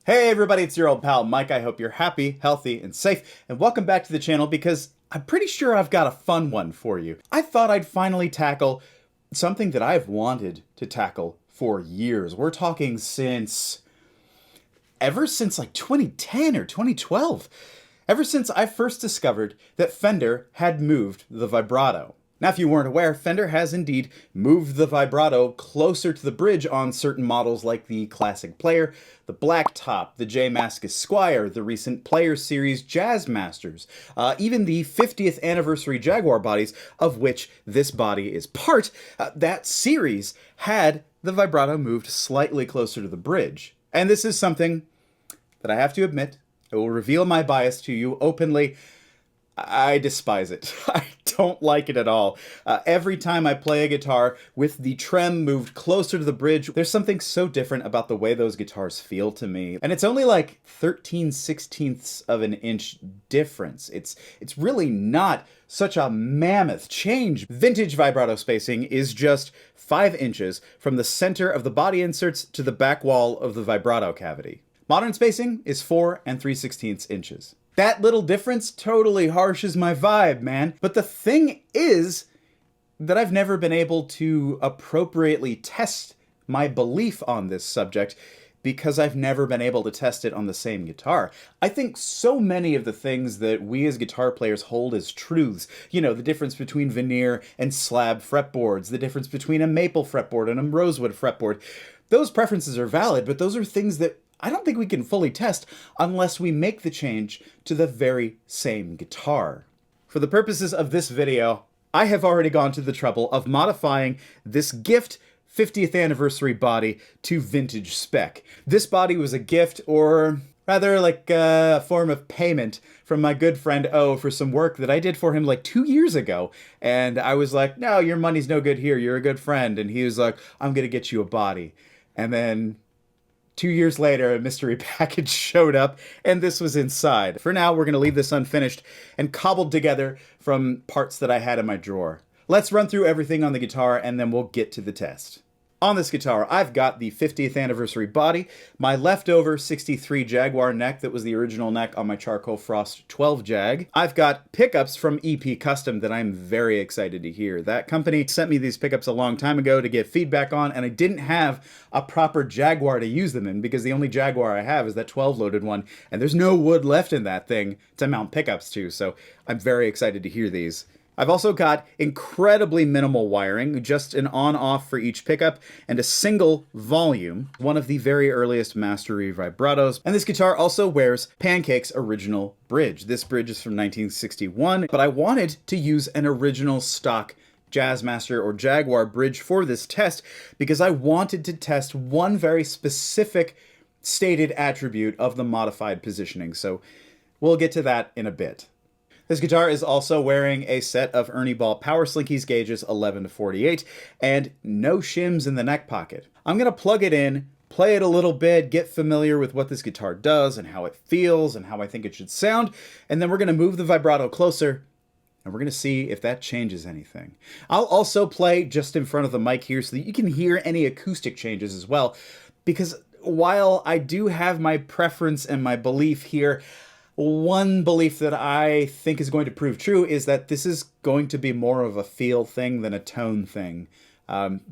Hey everybody, it's your old pal Mike. I hope you're happy, healthy, and safe, and welcome back to the channel because I'm pretty sure I've got a fun one for you. I thought I'd finally tackle something that I've wanted to tackle for years. We're talking ever since like 2010 or 2012. Ever since I first discovered that Fender had moved the vibrato. Now, if you weren't aware, Fender has indeed moved the vibrato closer to the bridge on certain models like the Classic Player, the Blacktop, the Jazzmaster Squier, the recent Player Series Jazzmasters, even the 50th Anniversary Jaguar bodies, of which this body is part. That series had the vibrato moved slightly closer to the bridge. And this is something that I have to admit, I will reveal my bias to you openly. I despise it. I don't like it at all. Every time I play a guitar with the trem moved closer to the bridge, there's something so different about the way those guitars feel to me. And it's only like 13/16ths of an inch difference. It's really not such a mammoth change. Vintage vibrato spacing is just 5 inches from the center of the body inserts to the back wall of the vibrato cavity. Modern spacing is 4 3/16 inches. That little difference totally harshes my vibe, man. But the thing is that I've never been able to appropriately test my belief on this subject because I've never been able to test it on the same guitar. I think so many of the things that we as guitar players hold as truths, you know, the difference between veneer and slab fretboards, the difference between a maple fretboard and a rosewood fretboard, those preferences are valid, but those are things that I don't think we can fully test unless we make the change to the very same guitar. For the purposes of this video, I have already gone to the trouble of modifying this gift 50th anniversary body to vintage spec. This body was a gift, or rather like a form of payment from my good friend O for some work that I did for him like 2 years ago. And I was like, no, your money's no good here, you're a good friend. And he was like, I'm gonna get you a body. And then 2 years later, a mystery package showed up, and this was inside. For now, we're going to leave this unfinished and cobbled together from parts that I had in my drawer. Let's run through everything on the guitar, and then we'll get to the test. On this guitar, I've got the 50th anniversary body, my leftover 63 Jaguar neck that was the original neck on my Charcoal Frost 12 Jag. I've got pickups from EP Custom that I'm very excited to hear. That company sent me these pickups a long time ago to get feedback on, and I didn't have a proper Jaguar to use them in because the only Jaguar I have is that 12-loaded one, and there's no wood left in that thing to mount pickups to, so I'm very excited to hear these. I've also got incredibly minimal wiring, just an on-off for each pickup, and a single volume, one of the very earliest Mastery vibratos. And this guitar also wears Pancake's original bridge. This bridge is from 1961, but I wanted to use an original stock Jazzmaster or Jaguar bridge for this test because I wanted to test one very specific stated attribute of the modified positioning. So we'll get to that in a bit. This guitar is also wearing a set of Ernie Ball Power Slinkies gauges 11 to 48 and no shims in the neck pocket. I'm going to plug it in, play it a little bit, get familiar with what this guitar does and how it feels and how I think it should sound, and then we're going to move the vibrato closer and we're going to see if that changes anything. I'll also play just in front of the mic here so that you can hear any acoustic changes as well, because while I do have my preference and my belief here, one belief that I think is going to prove true is that this is going to be more of a feel thing than a tone thing.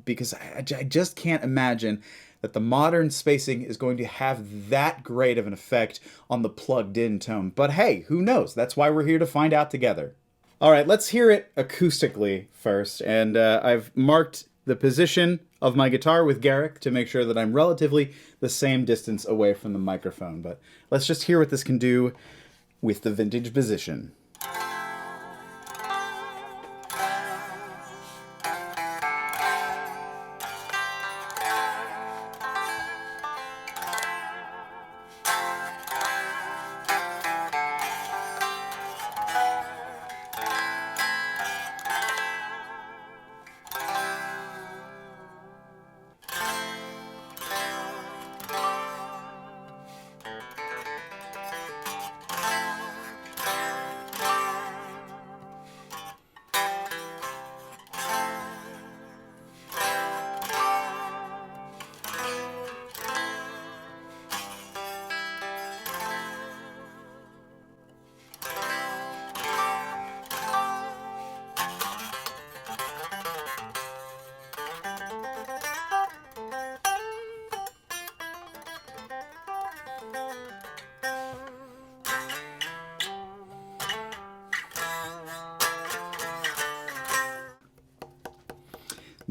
Because I just can't imagine that the modern spacing is going to have that great of an effect on the plugged-in tone. But hey, who knows? That's why we're here to find out together. All right, let's hear it acoustically first. And I've marked the position of my guitar with Garrick to make sure that I'm relatively the same distance away from the microphone. But let's just hear what this can do with the vintage position.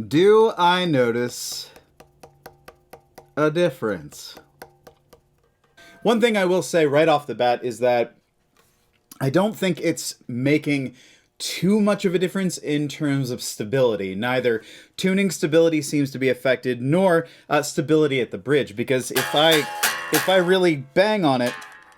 Do I notice a difference? One thing I will say right off the bat is that I don't think it's making too much of a difference in terms of stability. Neither tuning stability seems to be affected, nor stability at the bridge, because if I really bang on it,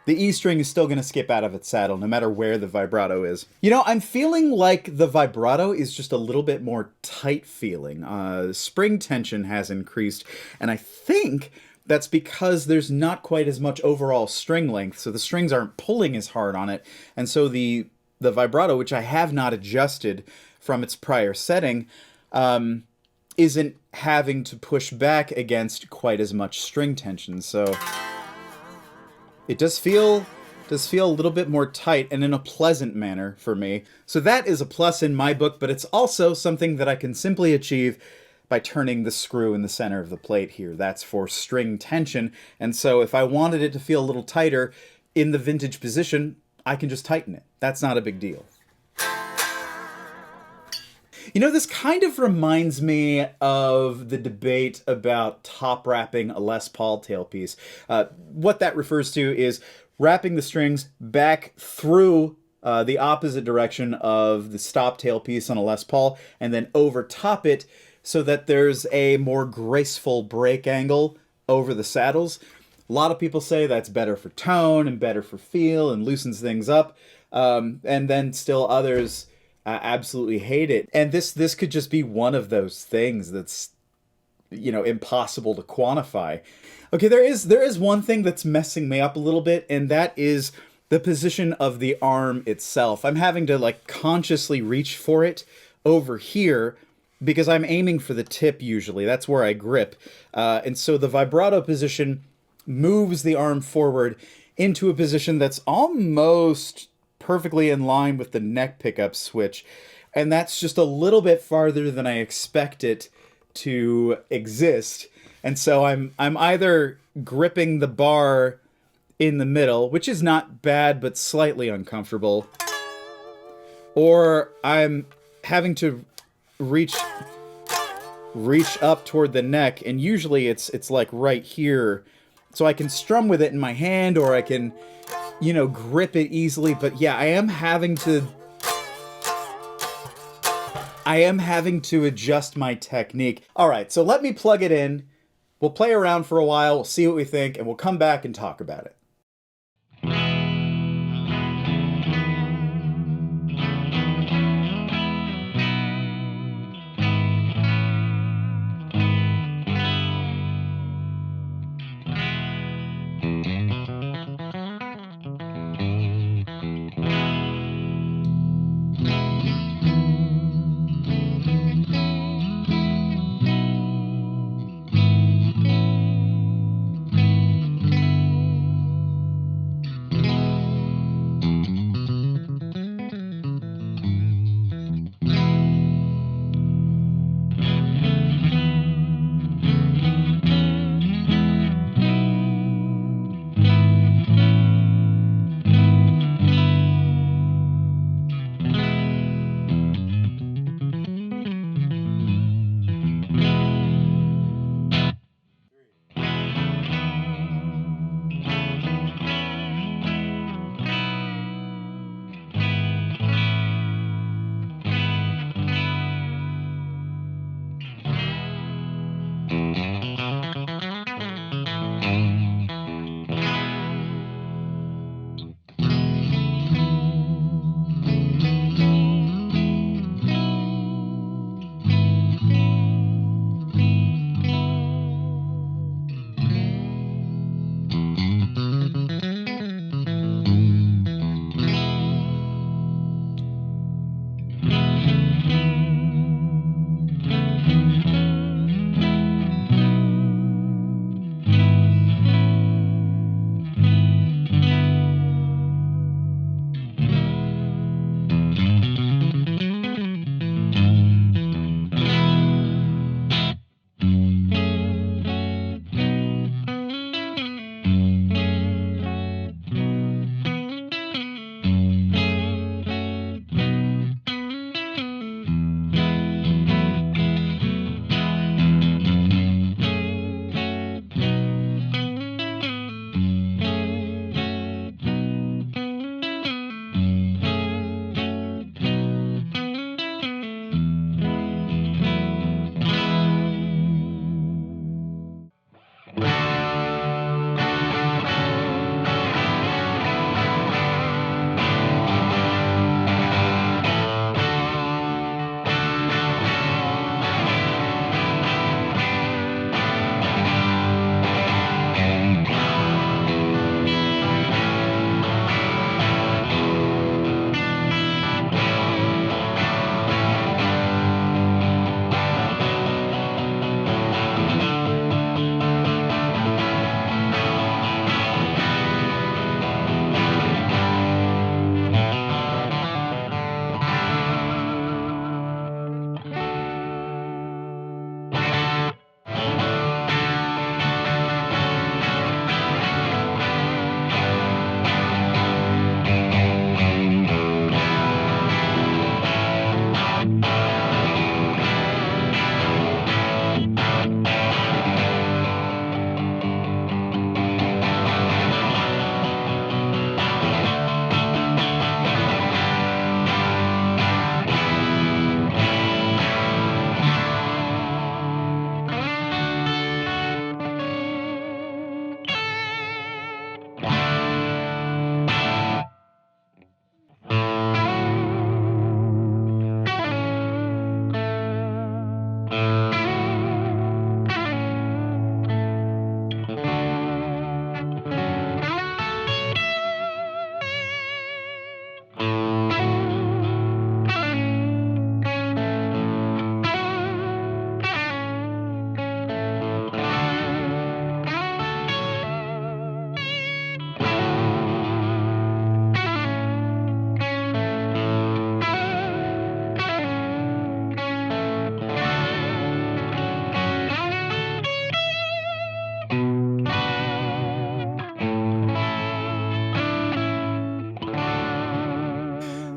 the E string is still going to skip out of its saddle, no matter where the vibrato is. You know, I'm feeling like the vibrato is just a little bit more tight feeling. Spring tension has increased, and I think that's because there's not quite as much overall string length, so the strings aren't pulling as hard on it, and so the vibrato, which I have not adjusted from its prior setting, isn't having to push back against quite as much string tension, so it does feel a little bit more tight and in a pleasant manner for me. So that is a plus in my book, but it's also something that I can simply achieve by turning the screw in the center of the plate here. That's for string tension. And so if I wanted it to feel a little tighter in the vintage position, I can just tighten it. That's not a big deal. You know, this kind of reminds me of the debate about top wrapping a Les Paul tailpiece. What that refers to is wrapping the strings back through the opposite direction of the stop tailpiece on a Les Paul and then over top it so that there's a more graceful break angle over the saddles. A lot of people say that's better for tone and better for feel and loosens things up. And then still others absolutely hate it. And this could just be one of those things that's, you know, impossible to quantify. Okay, there is one thing that's messing me up a little bit, and that is the position of the arm itself. I'm having to like consciously reach for it over here because I'm aiming for the tip usually. That's where I grip. And so the vibrato position moves the arm forward into a position that's almost perfectly in line with the neck pickup switch. And that's just a little bit farther than I expect it to exist. And so I'm either gripping the bar in the middle, which is not bad but slightly uncomfortable, or I'm having to reach up toward the neck, and usually it's like right here, so I can strum with it in my hand, or I can, you know, grip it easily. But yeah, I am having to adjust my technique. All right, so let me plug it in. We'll play around for a while, we'll see what we think, and we'll come back and talk about it.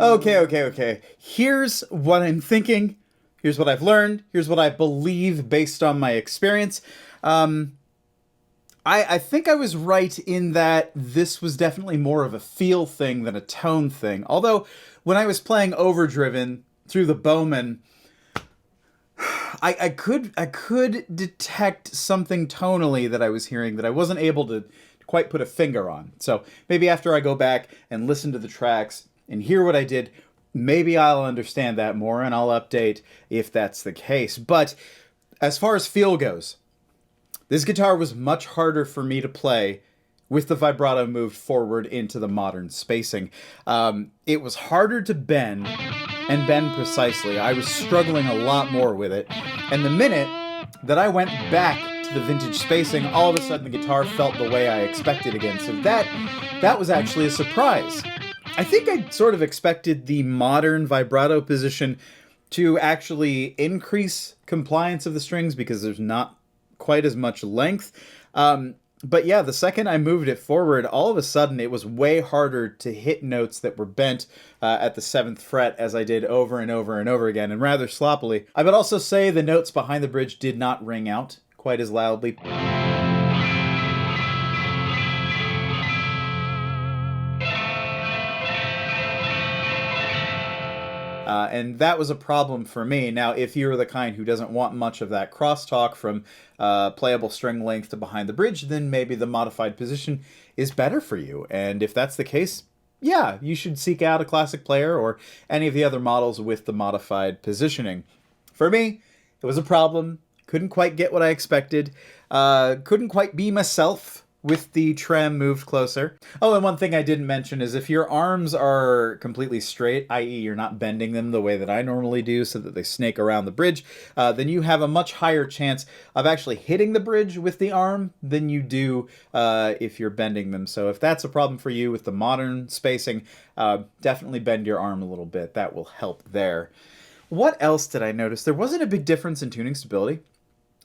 Okay. Here's what I'm thinking. Here's what I've learned. Here's what I believe based on my experience. I think I was right in that this was definitely more of a feel thing than a tone thing. Although, when I was playing Overdriven through the Bowman, I could detect something tonally that I was hearing that I wasn't able to quite put a finger on. So maybe after I go back and listen to the tracks and hear what I did, maybe I'll understand that more and I'll update if that's the case. But as far as feel goes, this guitar was much harder for me to play with the vibrato moved forward into the modern spacing. It was harder to bend and bend precisely. I was struggling a lot more with it. And the minute that I went back to the vintage spacing, all of a sudden the guitar felt the way I expected again. So that was actually a surprise. I think I sort of expected the modern vibrato position to actually increase compliance of the strings because there's not quite as much length. But yeah, the second I moved it forward, all of a sudden it was way harder to hit notes that were bent at the 7th fret as I did over and over and over again, and rather sloppily. I would also say the notes behind the bridge did not ring out quite as loudly. And that was a problem for me. Now, if you're the kind who doesn't want much of that crosstalk from playable string length to behind the bridge, then maybe the modified position is better for you. And if that's the case, yeah, you should seek out a Classic Player or any of the other models with the modified positioning. For me, it was a problem. Couldn't quite get what I expected. Couldn't quite be myself with the trem moved closer. Oh, and one thing I didn't mention is if your arms are completely straight, i.e. you're not bending them the way that I normally do so that they snake around the bridge, then you have a much higher chance of actually hitting the bridge with the arm than you do if you're bending them. So if that's a problem for you with the modern spacing, definitely bend your arm a little bit. That will help there. What else did I notice? There wasn't a big difference in tuning stability.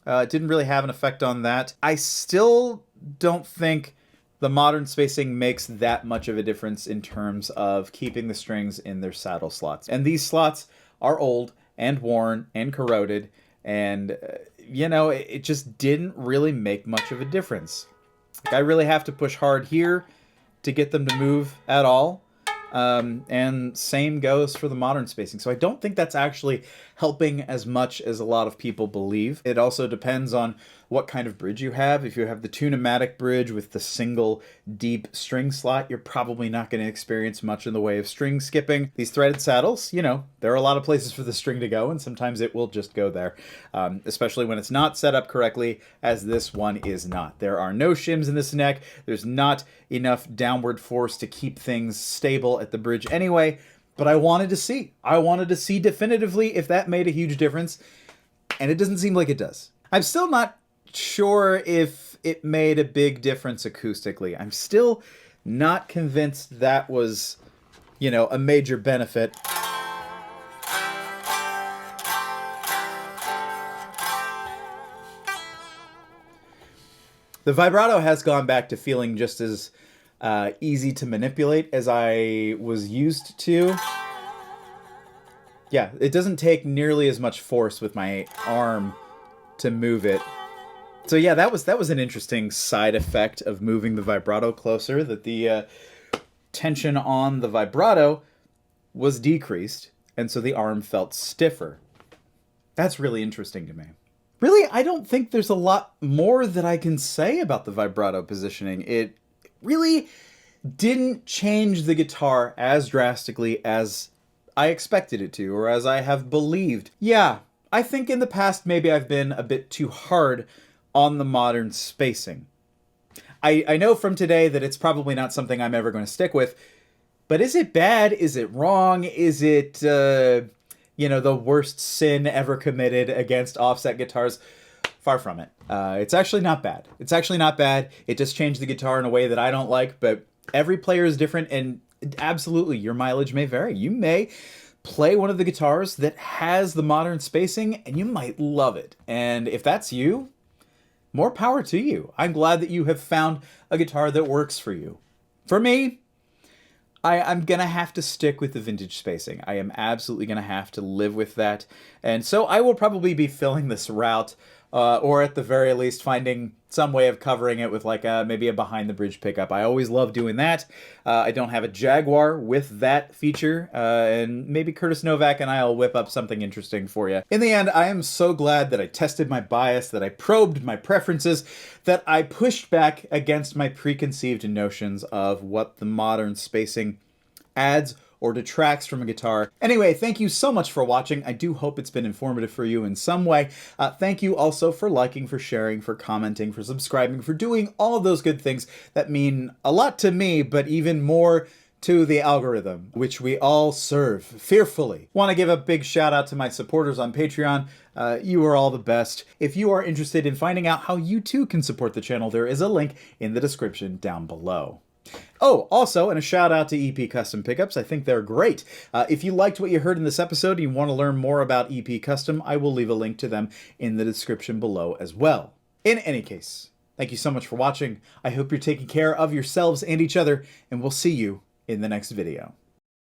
It didn't really have an effect on that. I still don't think the modern spacing makes that much of a difference in terms of keeping the strings in their saddle slots. And these slots are old and worn and corroded, and it just didn't really make much of a difference. I really have to push hard here to get them to move at all. And same goes for the modern spacing. So I don't think that's actually helping as much as a lot of people believe. It also depends on what kind of bridge you have. If you have the Tune-O-Matic bridge with the single deep string slot, you're probably not going to experience much in the way of string skipping. These threaded saddles, there are a lot of places for the string to go, and sometimes it will just go there, especially when it's not set up correctly, as this one is not. There are no shims in this neck. There's not enough downward force to keep things stable at the bridge anyway, but I wanted to see. I wanted to see definitively if that made a huge difference, and it doesn't seem like it does. I'm still not sure if it made a big difference acoustically. I'm still not convinced that was, a major benefit. The vibrato has gone back to feeling just as easy to manipulate as I was used to. Yeah, it doesn't take nearly as much force with my arm to move it. So yeah, that was an interesting side effect of moving the vibrato closer, that the tension on the vibrato was decreased, and so the arm felt stiffer. That's really interesting to me. Really, I don't think there's a lot more that I can say about the vibrato positioning. It really didn't change the guitar as drastically as I expected it to, or as I have believed. Yeah, I think in the past maybe I've been a bit too hard on the modern spacing. I know from today that it's probably not something I'm ever going to stick with, but is it bad? Is it wrong? Is it, the worst sin ever committed against offset guitars? Far from it. It's actually not bad. It's actually not bad. It just changed the guitar in a way that I don't like, but every player is different, and absolutely, your mileage may vary. You may play one of the guitars that has the modern spacing, and you might love it. And if that's you, more power to you. I'm glad that you have found a guitar that works for you. For me, I'm gonna have to stick with the vintage spacing. I am absolutely gonna have to live with that. And so I will probably be filling this route, or at the very least finding some way of covering it with like maybe a behind the bridge pickup. I always love doing that. I don't have a Jaguar with that feature, and maybe Curtis Novak and I'll whip up something interesting for you. In the end, I am so glad that I tested my bias, that I probed my preferences, that I pushed back against my preconceived notions of what the modern spacing adds or detracts from a guitar. Anyway, thank you so much for watching. I do hope it's been informative for you in some way. Thank you also for liking, for sharing, for commenting, for subscribing, for doing all of those good things that mean a lot to me, but even more to the algorithm, which we all serve fearfully. Want to give a big shout out to my supporters on Patreon. You are all the best. If you are interested in finding out how you too can support the channel, there is a link in the description down below. Oh, also, and a shout out to EP Custom Pickups. I think they're great. If you liked what you heard in this episode and you want to learn more about EP Custom, I will leave a link to them in the description below as well. In any case, thank you so much for watching. I hope you're taking care of yourselves and each other, and we'll see you in the next video.